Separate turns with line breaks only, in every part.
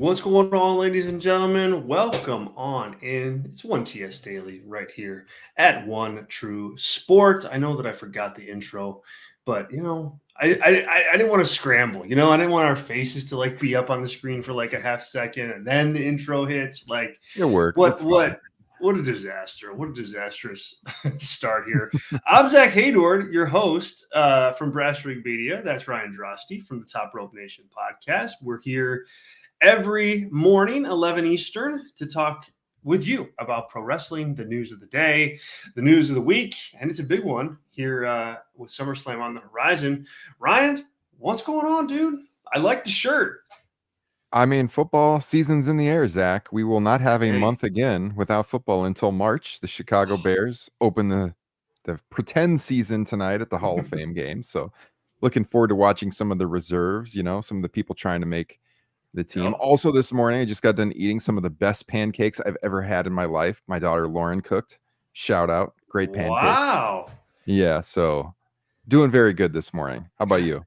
What's going on, ladies and gentlemen? Welcome on in. It's 1TS Daily right here at One True Sport. I know that I forgot the intro, but I didn't want to scramble. I didn't want our faces to be up on the screen for like a half second and then the intro hits. Like
it works.
What a disaster. What a disastrous start here. I'm Zack Heydorn, your host from Brass Rig Media. That's Ryan Droste from the Top Rope Nation podcast. We're here every morning, 11 Eastern, to talk with you about pro wrestling, the news of the day, the news of the week, and it's a big one here with SummerSlam on the horizon. Ryan, what's going on, dude? I like the shirt.
I mean, football season's in the air, Zach. We will not have a month again without football until March. The Chicago Bears open the pretend season tonight at the Hall of Fame game. So looking forward to watching some of the reserves, some of the people trying to make the team. Yep. Also this morning, I just got done eating some of the best pancakes I've ever had in my life. My daughter Lauren cooked. Shout out. Great pancakes.
Wow.
Yeah, so doing very good this morning. How about you?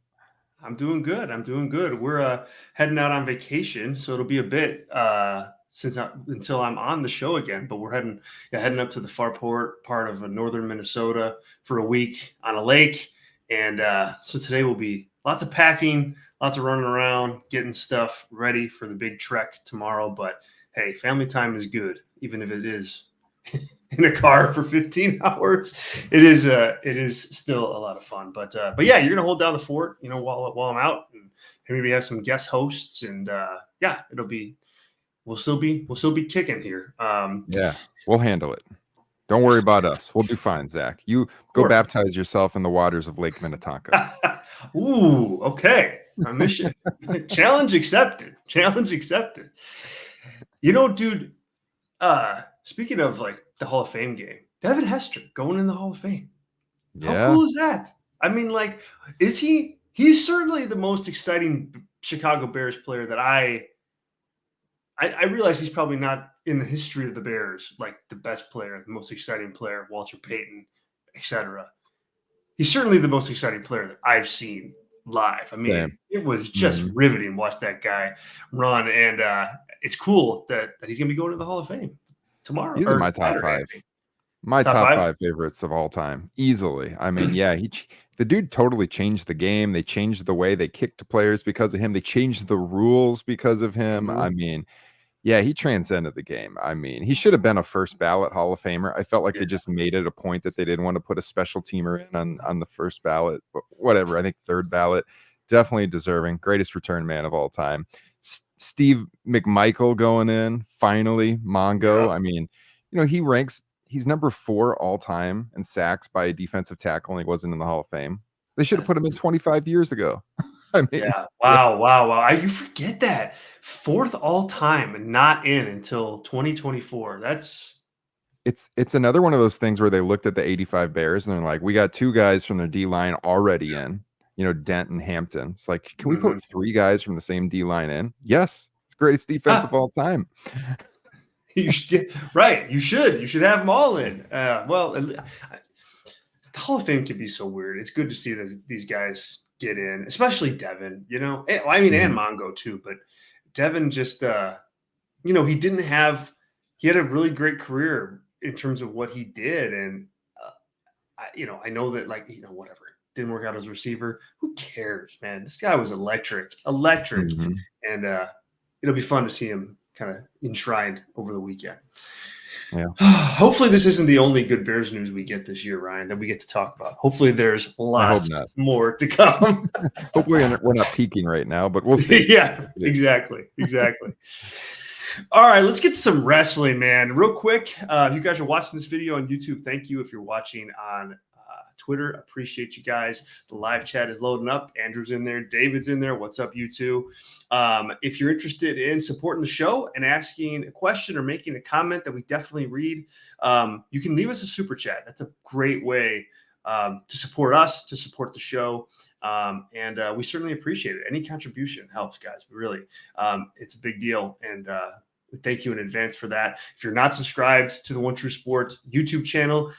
I'm doing good. We're heading out on vacation, so it'll be a bit until I'm on the show again. But we're heading up to the far part of northern Minnesota for a week on a lake, and so today will be lots of packing, lots of running around, getting stuff ready for the big trek tomorrow. But hey, family time is good, even if it is in a car for 15 hours. It is still a lot of fun. But yeah, you're gonna hold down the fort, while I'm out, and maybe have some guest hosts, and yeah, we'll still be kicking here.
Yeah, we'll handle it. Don't worry about us. We'll do fine, Zach. You go baptize yourself in the waters of Lake Minnetonka.
Ooh, okay. My mission. Challenge accepted. Dude, speaking of the Hall of Fame game, Devin Hester going in the Hall of Fame.
Yeah.
How cool is that? I mean, is he's certainly the most exciting Chicago Bears player that I realize he's probably not in the history of the Bears, the best player, the most exciting player, Walter Payton, etc. He's certainly the most exciting player that I've seen live. I mean, It was just riveting to watch that guy run, and it's cool that he's going to be going to the Hall of Fame tomorrow.
He's in my top five. My top five favorites of all time, easily. I mean, yeah, the dude totally changed the game. They changed the way they kicked players because of him. They changed the rules because of him. Mm-hmm. I mean, yeah, he transcended the game. I mean, he should have been a first ballot Hall of Famer. I felt like they just made it a point that they didn't want to put a special teamer in on the first ballot, but whatever. I think third ballot, definitely deserving. Greatest return man of all time. Steve McMichael going in, finally. Mongo. Yep. I mean, he's number 4 all time in sacks by a defensive tackle, and he wasn't in the Hall of Fame. They should have put him in 25 years ago. I mean,
yeah. Wow. You forget that 4th all time and not in until 2024.
It's another one of those things where they looked at the 85 Bears and they're like, we got 2 guys from their D line already in, Dent and Hampton. It's like, can we put 3 guys from the same D line in? Yes, it's the greatest defense of all time.
You should, right? You should have them all in. The Hall of Fame can be so weird. It's good to see these guys get in, especially Devin, and Mongo too, but Devin just, he had a really great career in terms of what he did. And, I know that whatever, didn't work out as a receiver. Who cares, man? This guy was electric. Mm-hmm. And it'll be fun to see him kind of enshrined over the weekend.
Yeah.
Hopefully this isn't the only good Bears news we get this year, Ryan, that we get to talk about. Hopefully there's lots more to come.
Hopefully we're not peaking right now, but we'll see.
Yeah, exactly. All right, let's get to some wrestling, man. Real quick, if you guys are watching this video on YouTube, thank you. If you're watching on Twitter, appreciate you guys. The live chat is loading up. Andrew's in there. David's in there. What's up, you two? If you're interested in supporting the show and asking a question or making a comment that we definitely read, you can leave us a super chat. That's a great way to support us, to support the show. And we certainly appreciate it. Any contribution helps, guys. Really, it's a big deal. And thank you in advance for that. If you're not subscribed to the One True Sport YouTube channel,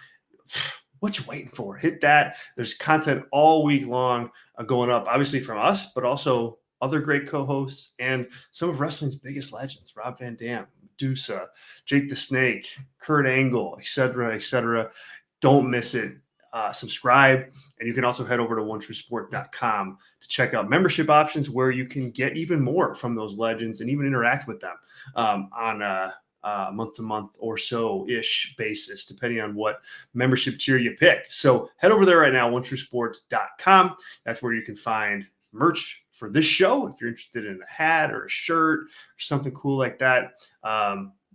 what you waiting for? Hit that. There's content all week long going up, obviously from us, but also other great co-hosts, and some of wrestling's biggest legends, Rob Van Dam, Medusa, Jake the Snake, Kurt Angle, etc., etc. Don't miss it. Subscribe, and you can also head over to onetruesport.com to check out membership options where you can get even more from those legends and even interact with them on a month-to-month or so-ish basis, depending on what membership tier you pick. So head over there right now, onetruesport.com. That's where you can find merch for this show. If you're interested in a hat or a shirt or something cool like that,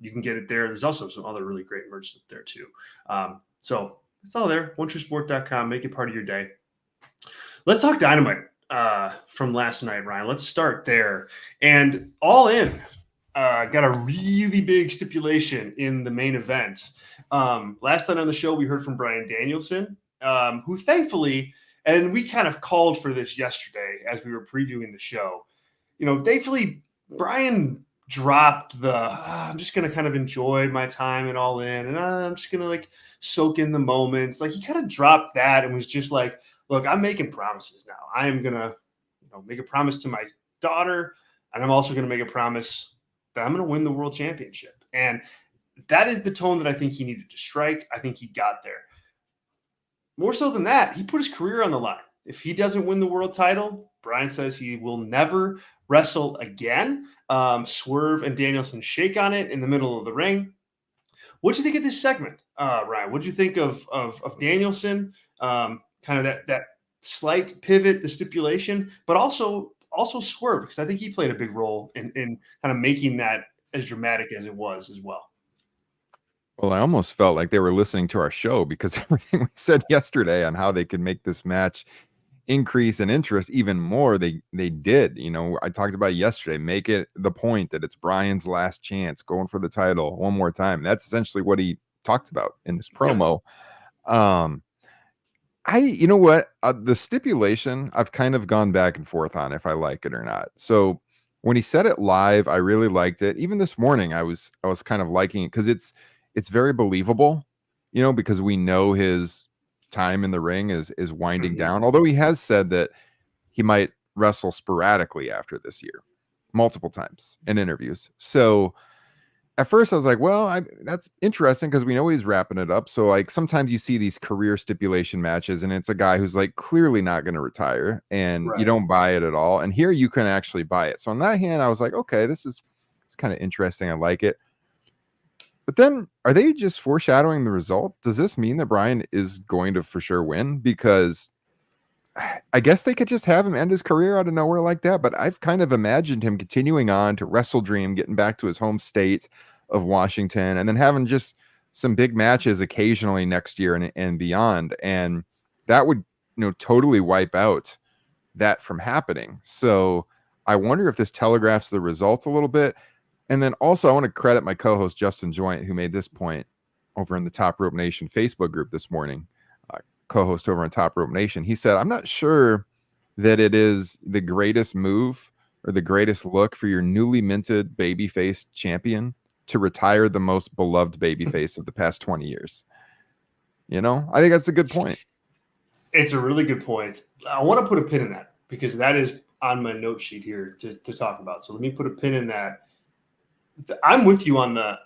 you can get it there. There's also some other really great merch up there too. So it's all there. OneTrueSport.com. Make it part of your day. Let's talk Dynamite from last night, Ryan. Let's start there. And All In got a really big stipulation in the main event. Last night on the show, we heard from Bryan Danielson, who thankfully, and we kind of called for this yesterday as we were previewing the show, thankfully, Bryan dropped the I'm just going to kind of enjoy my time and All In, and I'm just going to like soak in the moments. Like, he kind of dropped that and was just like, look, I'm making promises now. I am going to make a promise to my daughter, and I'm also going to make a promise that I'm going to win the world championship. And that is the tone that I think he needed to strike. I think he got there. More so than that, he put his career on the line. If he doesn't win the world title, Bryan says he will never wrestle again. Swerve and Danielson shake on it in the middle of the ring. What do you think of this segment, Ryan? What do you think of Danielson? Kind of that slight pivot, the stipulation, but also Swerve, because I think he played a big role in kind of making that as dramatic as it was as well.
Well, I almost felt like they were listening to our show, because everything we said yesterday on how they could make this match increase in interest even more, they did. I talked about yesterday, make it the point that it's Bryan's last chance, going for the title one more time. That's essentially what he talked about in his promo. You know what, the stipulation, I've kind of gone back and forth on if I like it or not. So when he said it live, I really liked it. Even this morning, I was kind of liking it, because it's very believable, because we know his time in the ring is winding down. Although he has said that he might wrestle sporadically after this year, multiple times in interviews. So at first I was like, well, that's interesting, because we know he's wrapping it up. So like sometimes you see these career stipulation matches and it's a guy who's like clearly not going to retire, and you don't buy it at all. And here you can actually buy it. So on that hand, I was like, okay, it's kind of interesting. I like it. But then, are they just foreshadowing the result? Does this mean that Bryan is going to for sure win? Because I guess they could just have him end his career out of nowhere like that. But I've kind of imagined him continuing on to Wrestle Dream, getting back to his home state of Washington, and then having just some big matches occasionally next year and beyond. And that would, totally wipe out that from happening. So I wonder if this telegraphs the results a little bit. And then also, I want to credit my co-host Justin Joint, who made this point over in the Top Rope Nation Facebook group this morning. Co-host over on Top Rope Nation. He said, I'm not sure that it is the greatest move or the greatest look for your newly minted babyface champion to retire the most beloved babyface of the past 20 years. I think that's a good point.
It's a really good point. I want to put a pin in that, because that is on my note sheet here to talk about. So let me put a pin in that. I'm with you on the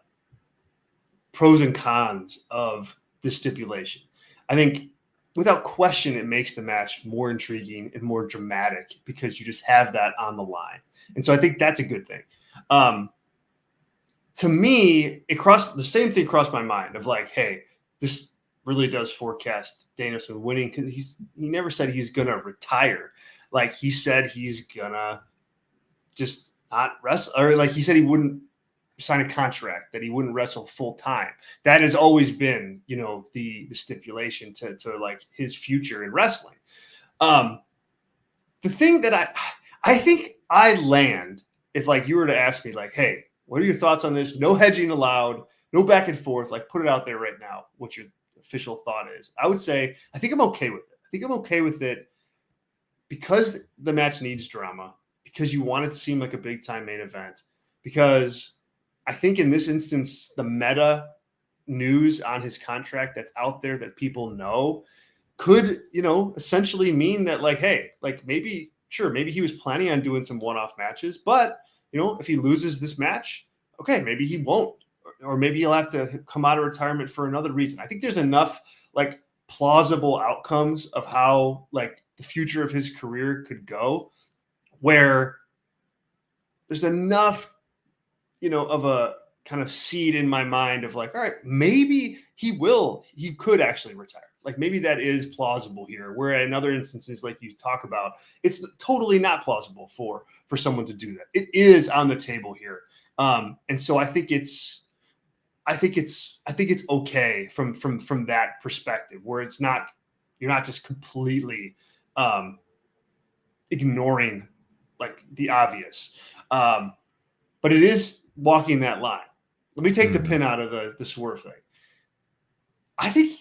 pros and cons of the stipulation. I think without question, it makes the match more intriguing and more dramatic, because you just have that on the line. And so I think that's a good thing. To me, the same thing crossed my mind of like, hey, this really does forecast Danielson winning, because he never said he's going to retire. Like, he said he's going to just not wrestle, or like he said he wouldn't sign a contract, that he wouldn't wrestle full time. That has always been, the stipulation to like his future in wrestling. The thing that I think I land, if like you were to ask me like, hey, what are your thoughts on this? No hedging allowed, no back and forth, like put it out there right now, what your official thought is. I would say, I think I'm okay with it. I think I'm okay with it because the match needs drama, because you want it to seem like a big time main event, because I think in this instance, the meta news on his contract that's out there that people know could, essentially mean that like, hey, like maybe sure, maybe he was planning on doing some one-off matches, but if he loses this match, okay, maybe he won't, or maybe he'll have to come out of retirement for another reason. I think there's enough like plausible outcomes of how like the future of his career could go, where there's enough, of a kind of seed in my mind of like, all right, maybe he could actually retire. Like maybe that is plausible here, where in other instances, like you talk about, it's totally not plausible for someone to do that. It is on the table here. And so I think it's okay from that perspective, where it's not, you're not just completely ignoring like the obvious. But it is walking that line. Let me take the pin out of the Swerve thing. I think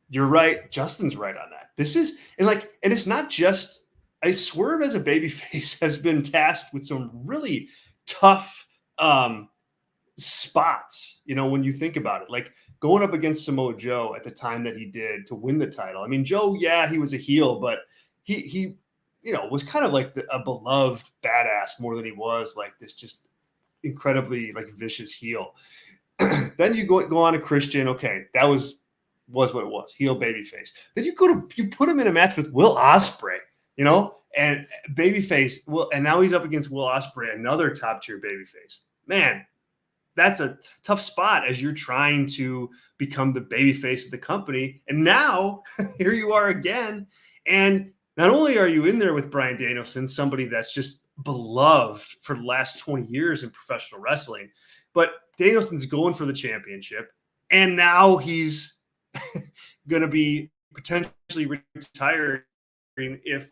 you're right. Justin's right on that. This is, and it's not just, Swerve as a babyface has been tasked with some really tough spots, when you think about it, like going up against Samoa Joe at the time that he did to win the title. I mean, Joe, yeah, he was a heel, but he was kind of like a beloved badass more than he was like this just incredibly like vicious heel. Then you go on to Christian. Okay, that was what it was, heel babyface. Then you put him in a match with Will Ospreay, and babyface. Well, and now he's up against Will Ospreay, another top tier babyface. Man, that's a tough spot as you're trying to become the babyface of the company. And now here you are again. And not only are you in there with Bryan Danielson, somebody that's just beloved for the last 20 years in professional wrestling, but Danielson's going for the championship. And now he's going to be potentially retiring if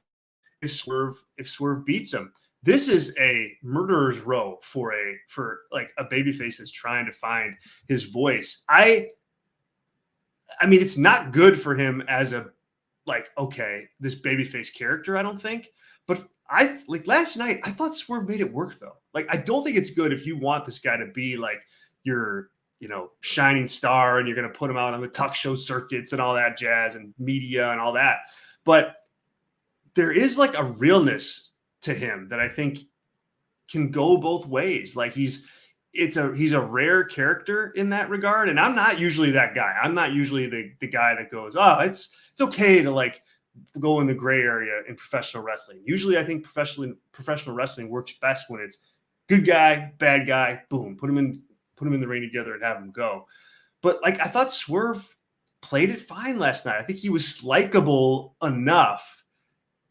Swerve beats him. This is a murderer's row for like a babyface that's trying to find his voice. I mean, it's not good for him as a this babyface character, I don't think. But last night, I thought Swerve made it work though. Like, I don't think it's good if you want this guy to be like your, shining star and you're going to put him out on the talk show circuits and all that jazz and media and all that. But there is like a realness to him that I think can go both ways. Like he's a rare character in that regard. And I'm not usually that guy. I'm not usually the guy that goes, oh, it's okay to like go in the gray area in professional wrestling. Usually I think professional wrestling works best when it's good guy, bad guy, boom, put them in the ring together and have them go. But like, I thought Swerve played it fine last night. I think he was likable enough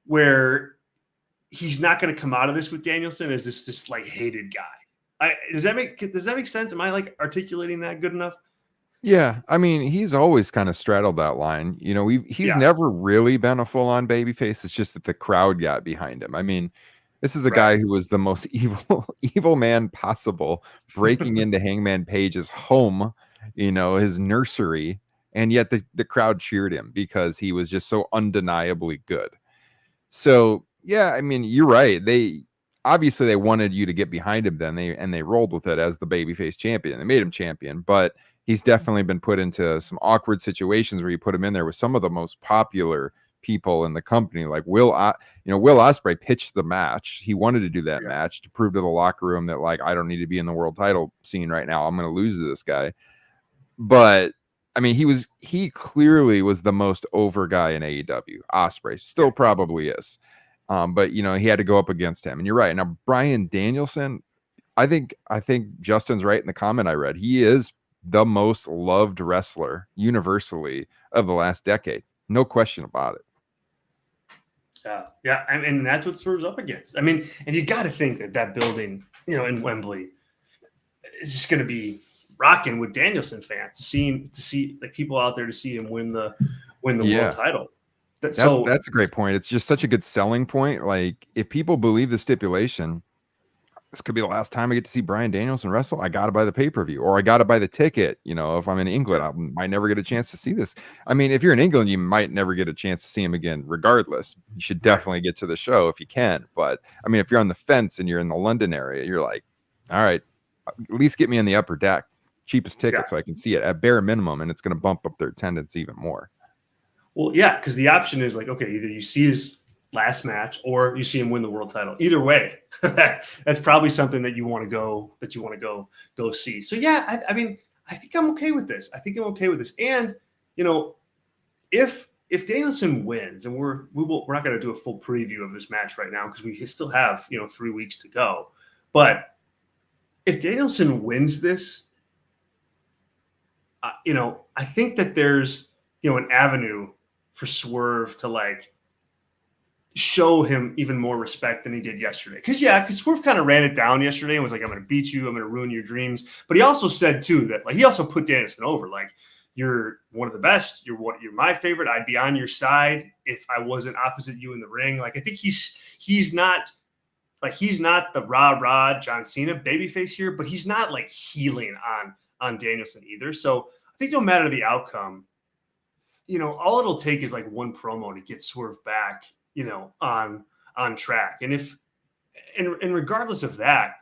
where he's not going to come out of this with Danielson as this just like hated guy. Does that make sense? Am I like articulating that good enough?
Yeah, I mean, he's always kind of straddled that line. He's never really been a full-on babyface. It's just that the crowd got behind him. I mean, this is a guy who was the most evil man possible, breaking into Hangman Page's home, his nursery, and yet the crowd cheered him because he was just so undeniably good. So yeah, I mean, you're right. They obviously wanted you to get behind him then. They rolled with it as the babyface champion. They made him champion, but he's definitely been put into some awkward situations where you put him in there with some of the most popular people in the company. Like Will Ospreay pitched the match. He wanted to do that match to prove to the locker room that like, I don't need to be in the world title scene right now. I'm going to lose to this guy. But I mean, he clearly was the most over guy in AEW. Ospreay still probably is. But he had to go up against him. And you're right. Now, Bryan Danielson, I think Justin's right in the comment I read. He is the most loved wrestler universally of the last decade. No question about it.
Yeah. And that's what Swerve's up against. I mean, and you got to think that building, in Wembley is just going to be rocking with Danielson fans to see like people out there to see him win the world title.
That's a great point. It's just such a good selling point. Like if people believe the stipulation, this could be the last time I get to see Bryan Danielson wrestle. I got to buy the pay-per-view or I got to buy the ticket. If I'm in England, I might never get a chance to see this. I mean, if you're in England, you might never get a chance to see him again, regardless. You should definitely get to the show if you can. But I mean, if you're on the fence and you're in the London area, you're like, all right, at least get me in the upper deck, cheapest ticket so I can see it at bare minimum. And it's going to bump up their attendance even more.
Well, yeah, because the option is like, okay, either you see his last match, or you see him win the world title. Either way, that's probably something that you want to go see. So yeah, I mean, I think I'm okay with this. And if Danielson wins, and we're not going to do a full preview of this match right now because we still have 3 weeks to go, but if Danielson wins this, I think that there's an avenue for Swerve to like show him even more respect than he did yesterday. Because Swerve kind of ran it down yesterday and was like, I'm going to beat you, I'm going to ruin your dreams. But he also said too that like he also put Danielson over, like, you're one of the best, you're my favorite, I'd be on your side if I wasn't opposite you in the ring. Like, I think he's not the rah John Cena babyface here, but he's not like healing on Danielson either. So I think no matter the outcome, all it'll take is like one promo to get Swerve back, on track. And regardless of that,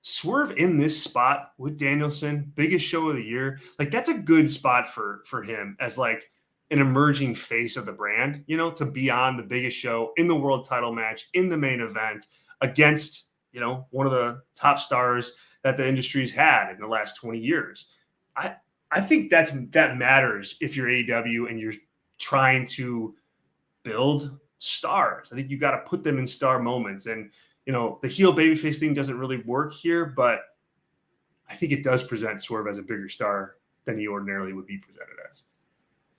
Swerve in this spot with Danielson, biggest show of the year, like that's a good spot for him as like an emerging face of the brand, to be on the biggest show in the world title match in the main event against, one of the top stars that the industry's had in the last 20 years. I think that matters if you're AEW and you're trying to build stars. I think you got to put them in star moments. And, the heel babyface thing doesn't really work here, but I think it does present Swerve as a bigger star than he ordinarily would be presented as.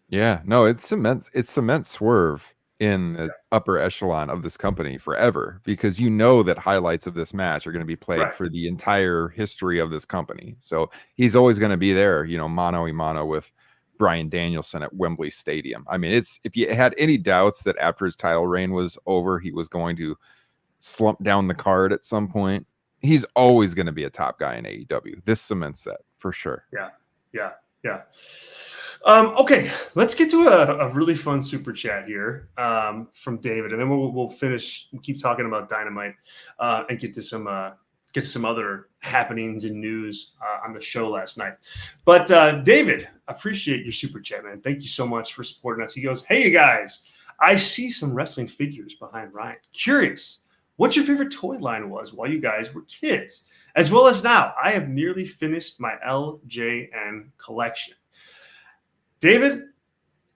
Yeah, no, it cements Swerve in the upper echelon of this company forever, because that highlights of this match are going to be played for the entire history of this company. So he's always going to be there, mano a mano with Bryan Danielson at Wembley Stadium. I mean, if you had any doubts that after his title reign was over, he was going to slump down the card at some point, he's always going to be a top guy in AEW. This cements that for sure.
Yeah. Okay, let's get to a really fun super chat here from David, and then we'll finish. We'll keep talking about Dynamite and get to some other happenings and news on the show last night. But David, appreciate your super chat, man. Thank you so much for supporting us. He goes, "Hey, you guys, I see some wrestling figures behind Ryan. Curious what your favorite toy line was while you guys were kids, as well as now. I have nearly finished my LJN collection." David,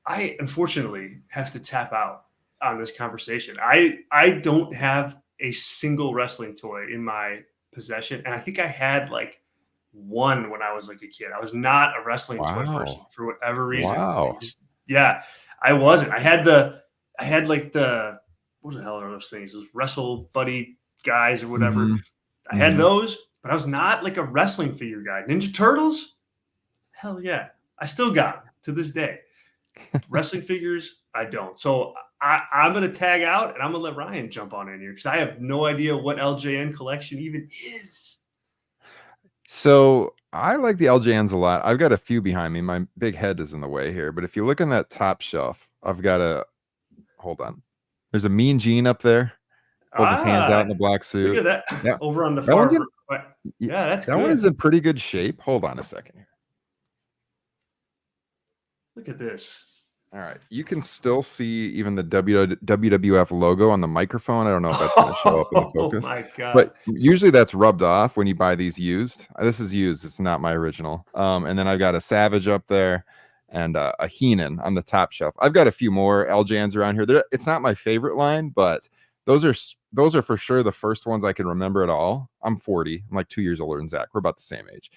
I unfortunately have to tap out on this conversation. I don't have a single wrestling toy in my possession, and I think I had like one when I was like a kid. I was not a wrestling toy person for whatever reason.
Wow.
I wasn't. I had like the what the hell are those things? Those Wrestle Buddy guys or whatever.
Mm-hmm.
I had those, but I was not like a wrestling figure guy. Ninja Turtles? Hell yeah. I still got them to this day. Wrestling figures, I don't. So I'm going to tag out, and I'm going to let Ryan jump on in here because I have no idea what LJN collection even is.
So I like the LJNs a lot. I've got a few behind me. My big head is in the way here. But if you look on that top shelf, I've got hold on. There's a Mean Gene up there. Hold his hands out in the black suit.
Look at that. Yeah. Over on the
that
far.
That one is in pretty good shape. Hold on a second here.
Look at this.
All right. You can still see even the WWF logo on the microphone. I don't know if that's going to show up in the focus.
Oh, my God.
But usually that's rubbed off when you buy these used. This is used. It's not my original. And then I've got a Savage up there and a Heenan on the top shelf. I've got a few more LJNs around here. It's not my favorite line, but those are for sure the first ones I can remember at all. I'm 40. I'm like 2 years older than Zach. We're about the same age.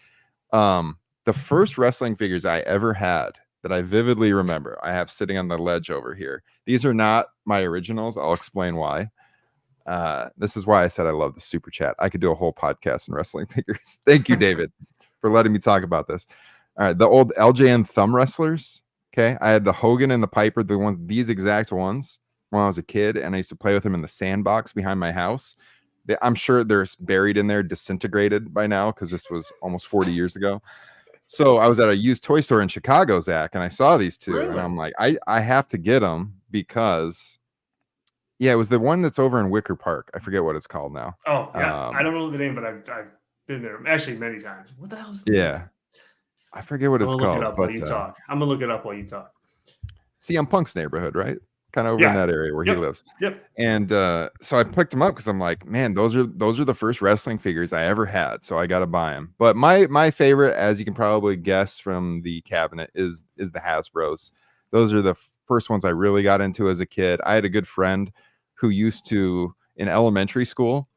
The first wrestling figures I ever had that I vividly remember, I have sitting on the ledge over here. These are not my originals. I'll explain why. This is why I said I love the super chat. I could do a whole podcast on wrestling figures. Thank you, David, for letting me talk about this. All right, the old LJN thumb wrestlers. Okay, I had the Hogan and the Piper, these exact ones when I was a kid, and I used to play with them in the sandbox behind my house. I'm sure they're buried in there, disintegrated by now, because this was almost 40 years ago. So I was at a used toy store in Chicago, Zach, and I saw these two,
really?
And I'm like, I have to get them because, it was the one that's over in Wicker Park. I forget what it's called now.
Oh, yeah. I don't know the name, but I've been there actually many times. What the hell is that?
Yeah. I forget what it's called.
I'm going to look it up while you talk.
CM Punk's neighborhood, right? kind of over in that area where he lives.
Yep.
And so I picked them up because I'm like, man, those are the first wrestling figures I ever had, so I got to buy them. But my favorite, as you can probably guess from the cabinet, is the Hasbros. Those are the first ones I really got into as a kid. I had a good friend who used to, in elementary school,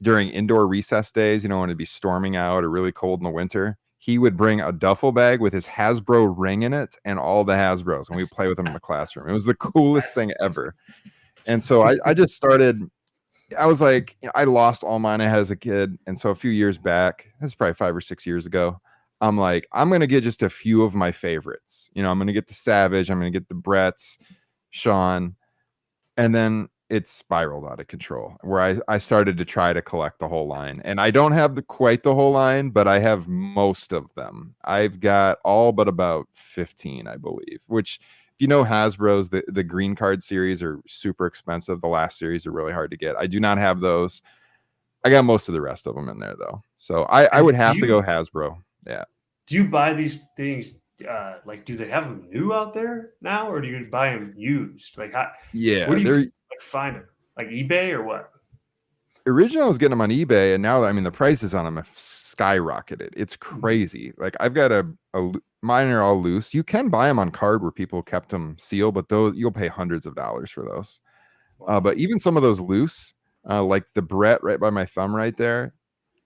during indoor recess days, when it'd be storming out or really cold in the winter, he would bring a duffel bag with his Hasbro ring in it and all the Hasbros, and we'd play with them in the classroom. It was the coolest thing ever. And so I just started. I was like, I lost all mine I had as a kid. And so a few years back, this is probably 5 or 6 years ago, I'm like, I'm going to get just a few of my favorites. I'm going to get the Savage. I'm going to get the Bretts, Sean. And then it spiraled out of control where I started to try to collect the whole line. And I don't have quite the whole line, but I have most of them. I've got all but about 15, I believe, which, if you know Hasbro's, the green card series are super expensive. The last series are really hard to get. I do not have those. I got most of the rest of them in there, though. So I would have to go Hasbro. Yeah.
Do you buy these things? Do they have them new out there now, or do you buy them used? Like, how?
Yeah.
Where do you find them? Like eBay or what?
Originally, I was getting them on eBay, and now, the prices on them have skyrocketed. It's crazy. Like, I've got mine are all loose. You can buy them on card where people kept them sealed, but those you'll pay hundreds of dollars for those. But even some of those loose, like the Brett right by my thumb right there,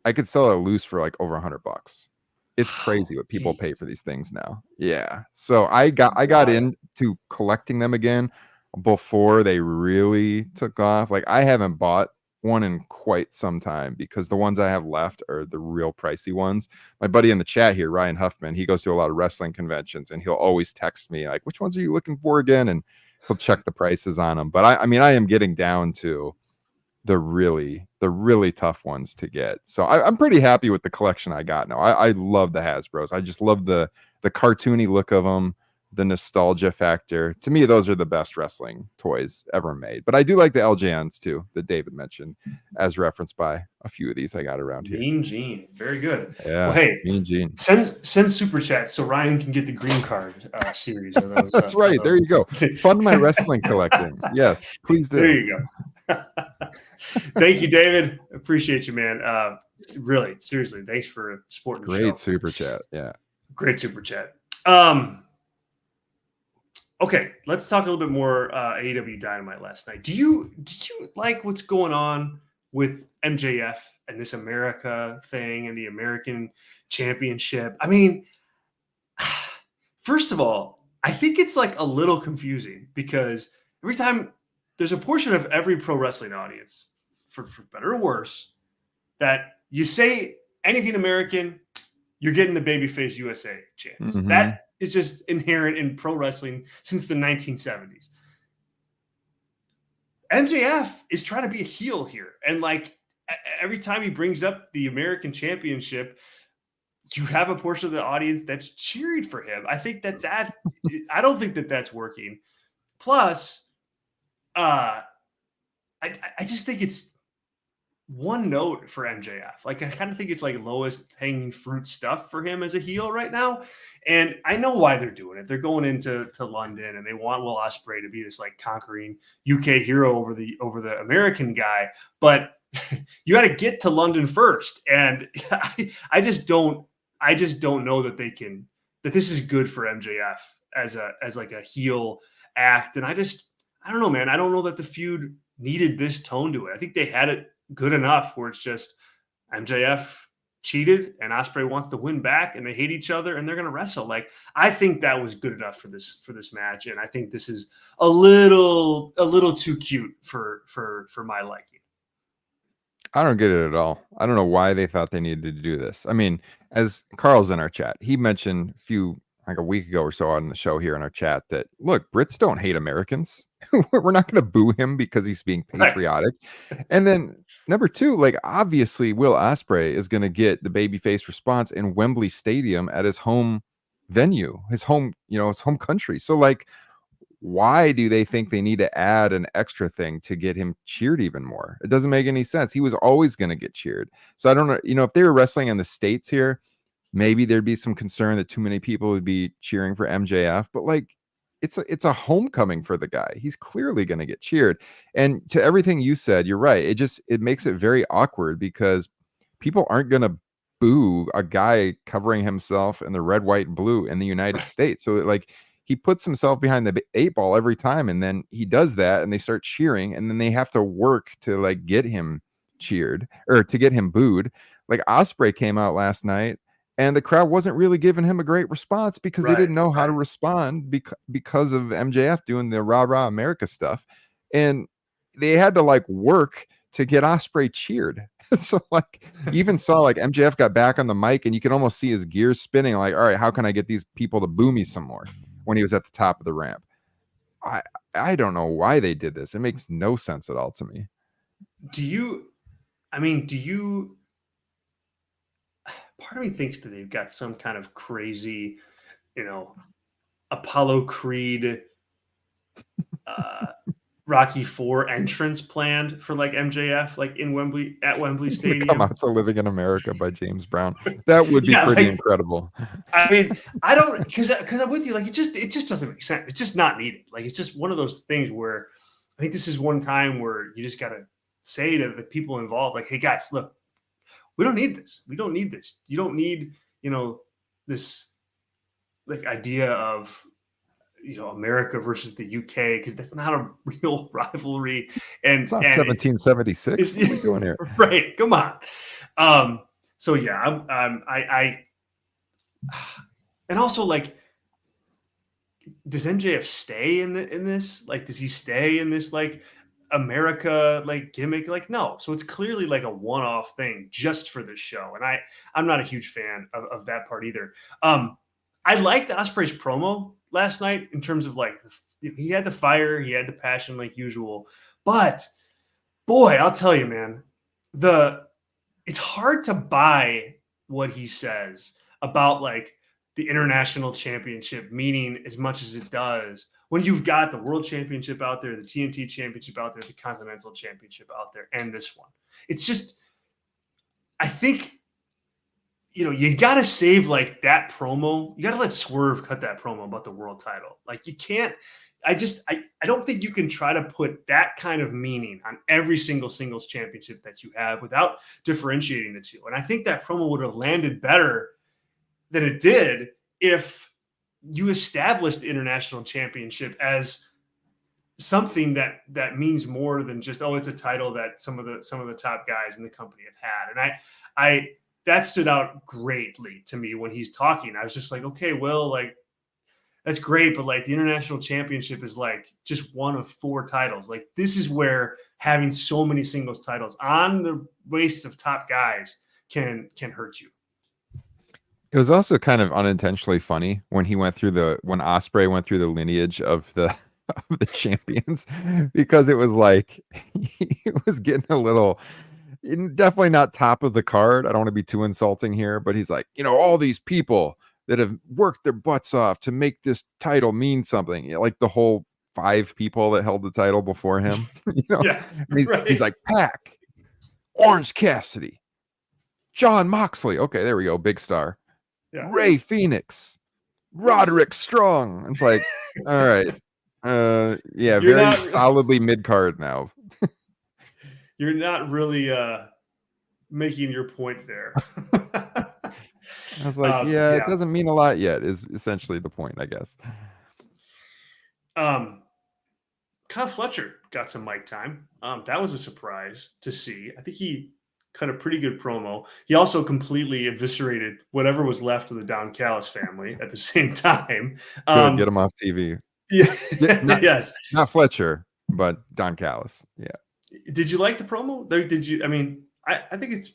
I could sell it loose for like over $100. It's crazy what people pay for these things now. Yeah. So I got into collecting them again before they really took off. Like, I haven't bought one in quite some time because the ones I have left are the real pricey ones. My buddy in the chat here, Ryan Huffman, he goes to a lot of wrestling conventions, and he'll always text me like, which ones are you looking for again? And he'll check the prices on them. But I am getting down to the really tough ones to get. So I'm pretty happy with the collection I got now. I love the Hasbros. I just love the cartoony look of them, the nostalgia factor. To me, those are the best wrestling toys ever made. But I do like the LJNs too, that David mentioned, as referenced by a few of these I got around here.
Mean Gene, very good.
Yeah,
well, hey,
Mean Gene.
Send super chats so Ryan can get the green card series of those.
That's right. There you go. Fund my wrestling collecting. Yes, please do.
There you go. Thank you, David. Appreciate you, man. Really, seriously, thanks for supporting the show.
Great super chat. Yeah.
Great super chat. Okay, let's talk a little bit more AEW Dynamite last night. Did you like what's going on with MJF and this America thing and the American Championship? I mean, first of all, I think it's like a little confusing because every time there's a portion of every pro wrestling audience, for better or worse, that you say anything American, you're getting the babyface USA chance.
Mm-hmm.
That is just inherent in pro wrestling since the 1970s. MJF is trying to be a heel here. And like every time he brings up the American Championship, you have a portion of the audience that's cheering for him. I think I don't think that's working. Plus, I just think it's one note for MJF. Like, I kind of think it's like lowest hanging fruit stuff for him as a heel right now. And I know why they're doing it. They're going into London and they want Will Ospreay to be this like conquering UK hero over the American guy. But you got to get to London first. And I just don't know that that this is good for MJF as like a heel act. And I don't know, man. I don't know that the feud needed this tone to it. I think they had it good enough where it's just MJF cheated and Ospreay wants to win back and they hate each other and they're going to wrestle. Like, I think that was good enough for this match. And I think this is a little too cute for my liking.
I don't get it at all. I don't know why they thought they needed to do this. I mean, as Carl's in our chat, he mentioned like a week ago or so on the show here in our chat that, look, Brits don't hate Americans. We're not going to boo him because he's being patriotic. Right. And then number two, like, obviously Will Ospreay is going to get the babyface response in Wembley Stadium at his home venue, his home country. So like, why do they think they need to add an extra thing to get him cheered even more? It doesn't make any sense. He was always going to get cheered. So I don't know, if they were wrestling in the States here, maybe there'd be some concern that too many people would be cheering for MJF, but like, it's a homecoming for the guy. He's clearly going to get cheered. And to everything you said, you're right. It makes it very awkward because people aren't going to boo a guy covering himself in the red, white, and blue in the United States. So like he puts himself behind the 8 ball every time, and then he does that, and they start cheering, and then they have to work to like get him cheered or to get him booed. Like Ospreay came out last night, and the crowd wasn't really giving him a great response because they didn't know how to respond because of MJF doing the rah rah America stuff, and they had to like work to get Ospreay cheered. So like you even saw like MJF got back on the mic, and you can almost see his gears spinning. Like, all right, how can I get these people to boo me some more? When he was at the top of the ramp, I don't know why they did this. It makes no sense at all to me.
Do you? Part of me thinks that they've got some kind of crazy, Apollo Creed, Rocky IV entrance planned for like MJF, like in Wembley at Wembley Stadium.
Come out to Living in America by James Brown. That would be pretty incredible.
I mean, I don't because I'm with you. Like it just doesn't make sense. It's just not needed. Like it's just one of those things where I think this is one time where you just gotta say to the people involved, like, hey guys, look, we don't need this. We don't need this. You don't need, this like idea of America versus the UK, because that's not a real rivalry. And
it's not 1776. What are we doing here?
Right. Come on. So yeah, I and also like, does MJF stay in this? Like, does he stay in this like America like gimmick? Like, no. So it's clearly like a one-off thing just for this show. And I'm not a huge fan of that part either. I liked Ospreay's promo last night in terms of like, he had the fire, he had the passion like usual, but boy, I'll tell you, man, it's hard to buy what he says about like the international championship meaning as much as it does when you've got the world championship out there, the TNT championship out there, the continental championship out there, and this one. It's just, I think, you got to save like that promo. You got to let Swerve cut that promo about the world title. Like you can't, I don't think you can try to put that kind of meaning on every single singles championship that you have without differentiating the two. And I think that promo would have landed better than it did if you established the international championship as something that means more than just, oh, it's a title that some of the top guys in the company have had. And I that stood out greatly to me when he's talking. I was just like, okay, well, like that's great, but like the international championship is like just one of 4 titles. Like this is where having so many singles titles on the waists of top guys can hurt you.
It was also kind of unintentionally funny when when Ospreay went through the lineage of the champions, because it was like he was getting a little, definitely not top of the card. I don't want to be too insulting here, but he's like, all these people that have worked their butts off to make this title mean something. Like the whole 5 people that held the title before him.
Yes,
he's like Pac, Orange Cassidy, John Moxley. Okay, there we go, big star. Yeah. Ray Phoenix, Roderick Strong. It's like, all right. Yeah, very solidly mid-card now.
You're not really making your point there.
I was like, yeah, it doesn't mean a lot yet, is essentially the point, I guess.
Kyle Fletcher got some mic time. That was a surprise to see. I think he cut a pretty good promo. He also completely eviscerated whatever was left of the Don Callis family at the same time.
Good, get him off TV.
Yeah.
Yes. Not Fletcher, but Don Callis. Yeah.
Did you like the promo? Did you? I mean, I think it's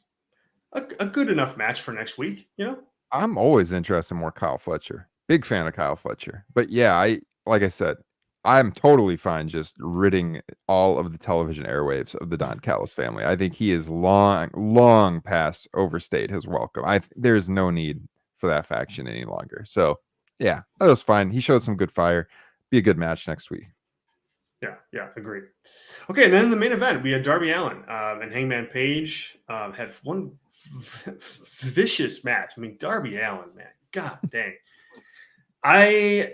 a good enough match for next week.
I'm always interested in more Kyle Fletcher. Big fan of Kyle Fletcher. But yeah, like I said, I'm totally fine just ridding all of the television airwaves of the Don Callis family. I think he is long past overstayed his welcome. There's no need for that faction any longer. So yeah, that was fine. He showed some good fire. Be a good match next week.
Yeah, agreed. Okay, and then in the main event, we had Darby Allin and Hangman Page had one vicious match. I mean, Darby Allin, man, god dang. I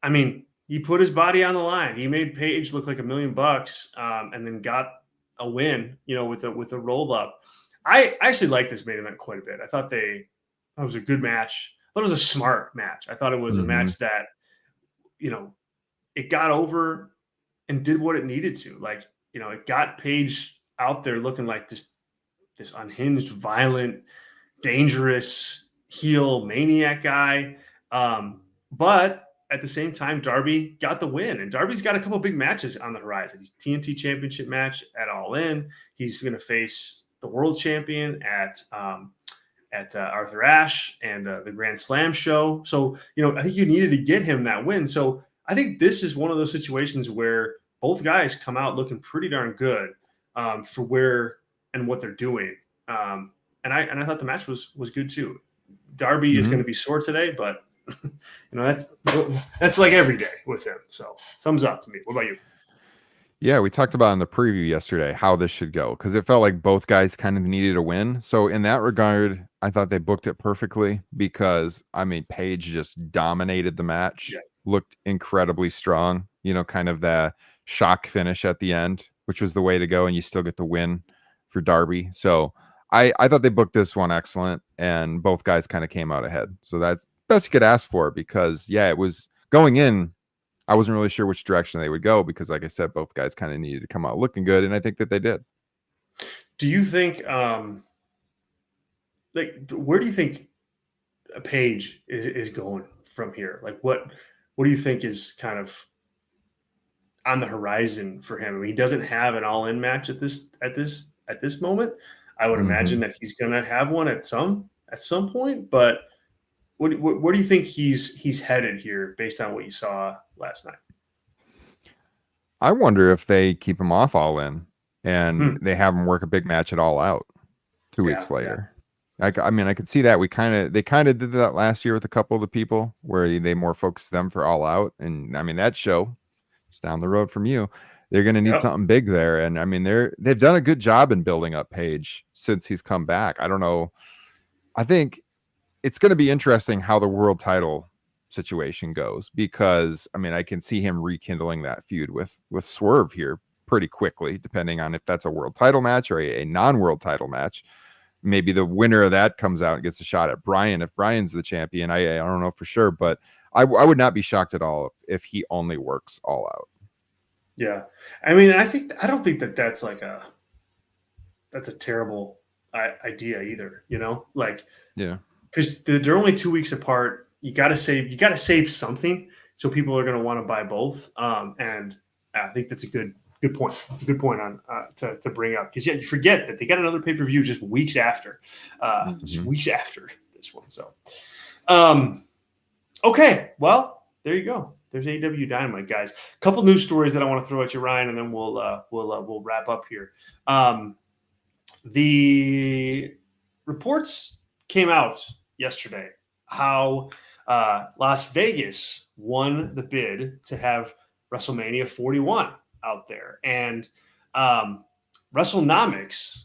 I mean, he put his body on the line. He made Paige look like $1 million, and then got a win, with a roll up. I actually like this main event quite a bit. I thought it was a good match. I thought it was a smart match. I thought it was a match that, it got over and did what it needed to. Like, it got Paige out there looking like this unhinged, violent, dangerous heel maniac guy. But at the same time, Darby got the win, and Darby's got a couple big matches on the horizon. He's TNT Championship match at All In. He's going to face the world champion at Arthur Ashe and the Grand Slam show. So, I think you needed to get him that win. So I think this is one of those situations where both guys come out looking pretty darn good for where and what they're doing. And I thought the match was good too. Darby is going to be sore today, but that's like every day with him. So thumbs up to me. What about you?
Yeah, we talked about in the preview yesterday how this should go, because it felt like both guys kind of needed a win. So in that regard, I thought they booked it perfectly, because Paige just dominated the match, looked incredibly strong, kind of the shock finish at the end, which was the way to go, and you still get the win for Darby. So I thought they booked this one excellent, and both guys kind of came out ahead. So that's best you could ask for, because it was going in, I wasn't really sure which direction they would go, because like I said, both guys kind of needed to come out looking good, and I think that they did.
Do you think where do you think Paige is going from here? Like what do you think is kind of on the horizon for him? I mean, he doesn't have an All In match at this moment. I would imagine that he's going to have one at some point, but where do you think he's headed here based on what you saw last night?
I wonder if they keep him off All In and they have him work a big match at All Out 2 weeks later. I could see that. They kind of did that last year with a couple of the people where they more focused them for All Out. And that show is down the road from you. They're going to need something big there. And they've done a good job in building up Paige since he's come back. I don't know. I think it's going to be interesting how the world title situation goes, because I can see him rekindling that feud with Swerve here pretty quickly, depending on if that's a world title match or a non-world title match. Maybe the winner of that comes out and gets a shot at Bryan. If Bryan's the champion, I don't know for sure, but I would not be shocked at all if he only works All Out. Yeah.
I don't think that's a terrible idea either, because they're only 2 weeks apart. You got to save something, so people are going to want to buy both. And I think that's a good point. A good point on to bring up, because you forget that they got another pay-per-view just weeks after this one. So, okay, well, there you go. There's AEW Dynamite, guys. A couple news stories that I want to throw at you, Ryan, and then we'll wrap up here. The reports came out yesterday how Las Vegas won the bid to have WrestleMania 41 out there, and WrestleNomics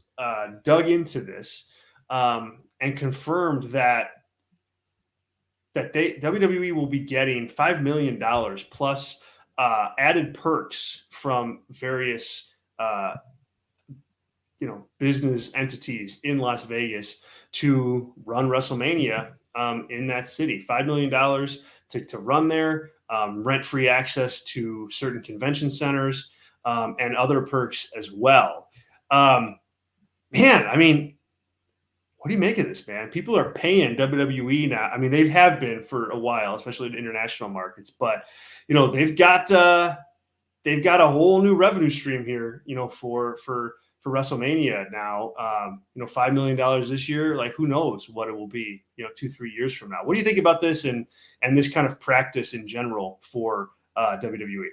dug into this and confirmed that WWE will be getting $5 million plus added perks from various business entities in Las Vegas to run WrestleMania in that city. $5 million to run there, rent-free access to certain convention centers, and other perks as well. What do you make of this, man? People are paying WWE now. They have been for a while, especially in international markets, but they've got a whole new revenue stream here, for WrestleMania now. $5 million this year, like who knows what it will be, 2-3 years from now. What do you think about this and this kind of practice in general for WWE?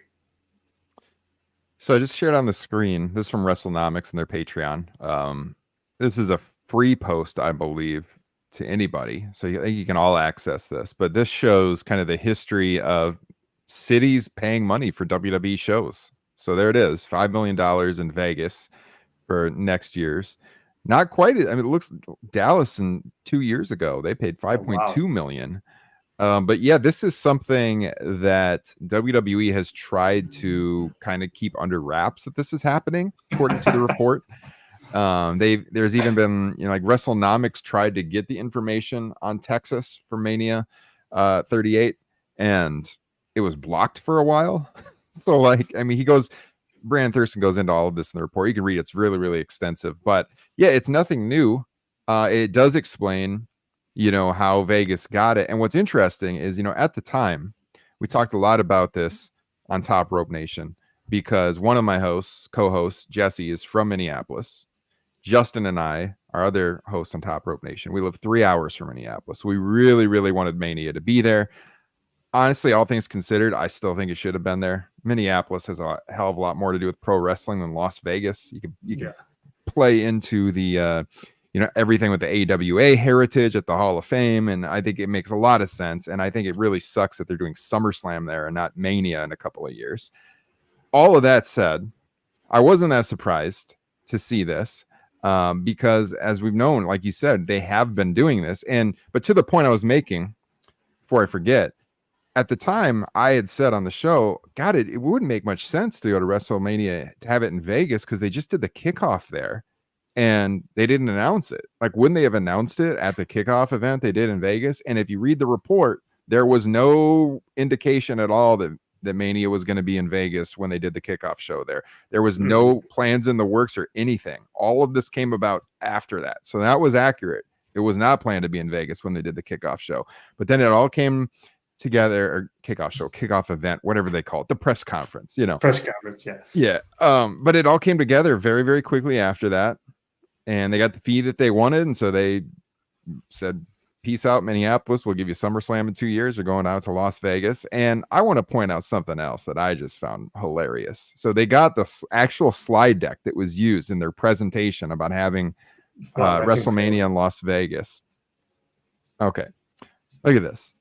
So I just shared on the screen, this is from WrestleNomics and their Patreon. This is a free post, I believe, to anybody. So you can all access this, but this shows kind of the history of cities paying money for WWE shows. So there it is, $5 million in Vegas for next year's. Not quite. It looks Dallas in 2 years ago, they paid $5.2 million But yeah, this is something that WWE has tried to kind of keep under wraps that this is happening, according to the report. There's even been, like WrestleNomics tried to get the information on Texas for Mania 38, and it was blocked for a while. So like, I mean, Bryan Thurston goes into all of this in the report. You can read it. It's really, really extensive. But yeah, it's nothing new. It does explain, how Vegas got it. And what's interesting is, at the time, we talked a lot about this on Top Rope Nation because one of my co-hosts, Jesse, is from Minneapolis. Justin and I, our other hosts on Top Rope Nation, we live 3 hours from Minneapolis. We really, really wanted Mania to be there. Honestly, all things considered, I still think it should have been there. Minneapolis has a hell of a lot more to do with pro wrestling than Las Vegas. You can play into the everything with the AWA heritage at the Hall of Fame, and I think it makes a lot of sense. And I think it really sucks that they're doing SummerSlam there and not Mania in a couple of years. All of that said, I wasn't that surprised to see this because, as we've known, like you said, they have been doing this. But to the point I was making, before I forget, at the time I had said on the show, God, it wouldn't make much sense to go to WrestleMania to have it in Vegas because they just did the kickoff there and they didn't announce it. Like, wouldn't they have announced it at the kickoff event they did in Vegas? And if you read the report, there was no indication at all that Mania was going to be in Vegas when they did the kickoff show there. There was no plans in the works or anything. All of this came about after that. So that was accurate. It was not planned to be in Vegas when they did the kickoff show. But then it all came together, or kickoff event, whatever they call it, the press conference,
Press conference,
yeah. But it all came together very, very quickly after that, and they got the fee that they wanted, and so they said, peace out, Minneapolis, we'll give you SummerSlam in 2 years. We're going out to Las Vegas. And I want to point out something else that I just found hilarious. So they got the actual slide deck that was used in their presentation about having WrestleMania in Las Vegas. Okay, look at this.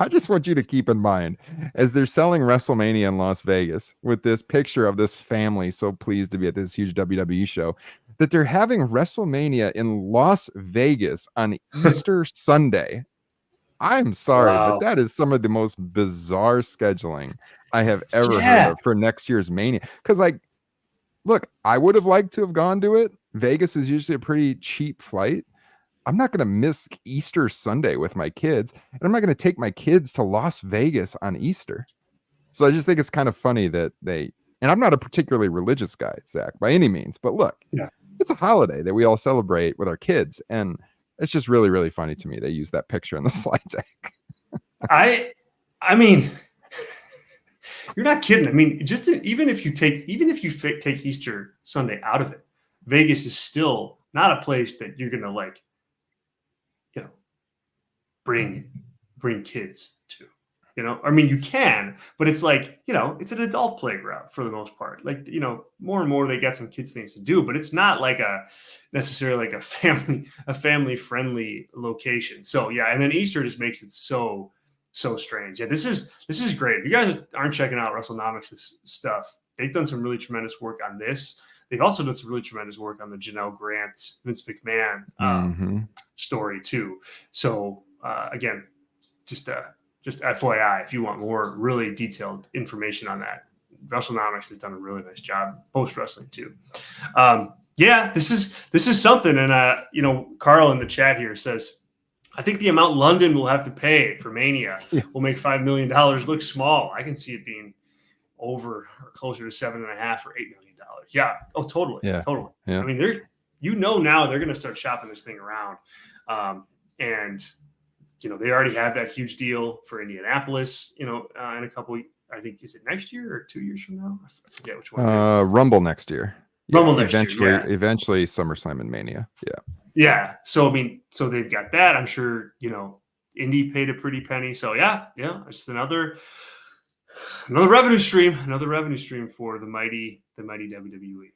I just want you to keep in mind, as they're selling WrestleMania in Las Vegas with this picture of this family so pleased to be at this huge WWE show, that they're having WrestleMania in Las Vegas on Easter Sunday. I'm sorry, but that is some of the most bizarre scheduling I have ever heard of for next year's Mania. Because, like, look, I would have liked to have gone to it. Vegas is usually a pretty cheap flight. I'm not going to miss Easter Sunday with my kids, and I'm not going to take my kids to Las Vegas on Easter. So I just think it's kind of funny that and I'm not a particularly religious guy, Zach, by any means, but look, it's a holiday that we all celebrate with our kids, and it's just really, really funny to me they use that picture in the slide deck.
I mean, you're not kidding. I mean, even if you take Easter Sunday out of it, Vegas is still not a place that you're going to bring kids to, I mean, you can, but it's like, it's an adult playground for the most part. Like, more and more they got some kids things to do, but it's not like necessarily like a family friendly location. So yeah. And then Easter just makes it so strange. Yeah. This is great. If you guys aren't checking out WrestleNomics' stuff, they've done some really tremendous work on this. They've also done some really tremendous work on the Janelle Grant, Vince McMahon story too. So again, just FYI, if you want more really detailed information on that, WrestleNomics has done a really nice job post wrestling too. This is something. And Carl in the chat here says, I think the amount London will have to pay for Mania will make $5 million look small. I can see it being over or closer to $7.5 or $8 million. Yeah. Oh, totally. Yeah. Totally. Yeah. I mean, now they're going to start shopping this thing around. And they already have that huge deal for Indianapolis, in a couple, I think, is it next year or 2 years from now? I forget which one.
Rumble next year.
Eventually,
eventually SummerSlam and Mania. Yeah.
Yeah. So, I mean, so they've got that. I'm sure, Indy paid a pretty penny. So yeah. It's just another revenue stream for the mighty WWE.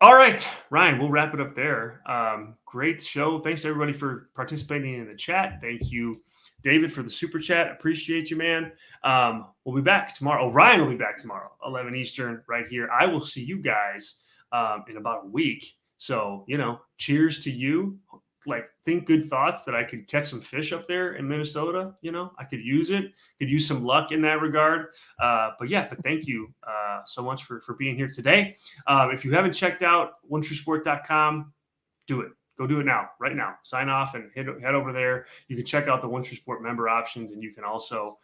All right, Ryan, we'll wrap it up there. Great show. Thanks everybody for participating in the chat. Thank you, David, for the super chat. Appreciate you, man. We'll be back tomorrow. Ryan will be back tomorrow, 11 Eastern, right here. I will see you guys in about a week. So, cheers to you. think good thoughts that I could catch some fish up there in Minnesota. I could use it, could use some luck in that regard. But thank you so much for being here today. If you haven't checked out OneTrueSport.com, do it. Go do it now, right now. Sign off and head over there. You can check out the One True Sport member options, and you can also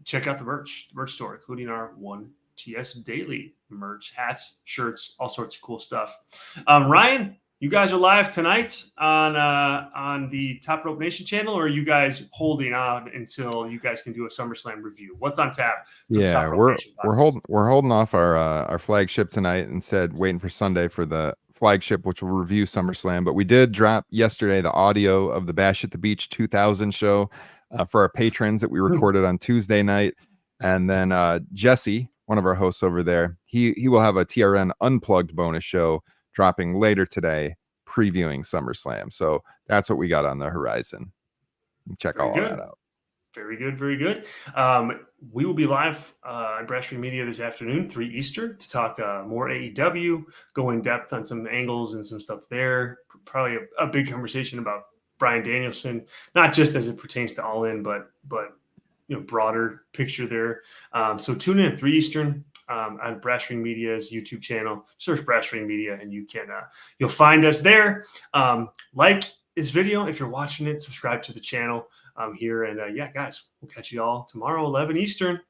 check out the merch store, including our One TS Daily merch, hats, shirts, all sorts of cool stuff. Ryan, you guys are live tonight on the Top Rope Nation channel, or are you guys holding on until you guys can do a SummerSlam review? What's on tap?
Yeah, we're holding off our flagship tonight and waiting for Sunday for the flagship, which will review SummerSlam. But we did drop yesterday the audio of the Bash at the Beach 2000 show for our patrons that we recorded on Tuesday night, and then Jesse, one of our hosts over there, he will have a TRN Unplugged bonus show dropping later today, previewing SummerSlam. So that's what we got on the horizon. Check all that out.
Very good, very good. We will be live on Brasherie Media this afternoon, 3 Eastern, to talk more AEW, go in depth on some angles and some stuff there. Probably a big conversation about Bryan Danielson, not just as it pertains to All In, but broader picture there. So tune in at 3 Eastern on Brasherie Media's YouTube channel. Search Brasherie Media, and you'll find us there. Like this video if you're watching it. Subscribe to the channel here, and guys, we'll catch you all tomorrow, 11 Eastern,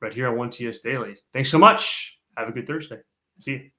right here on 1TS Daily. Thanks so much. Have a good Thursday. See you.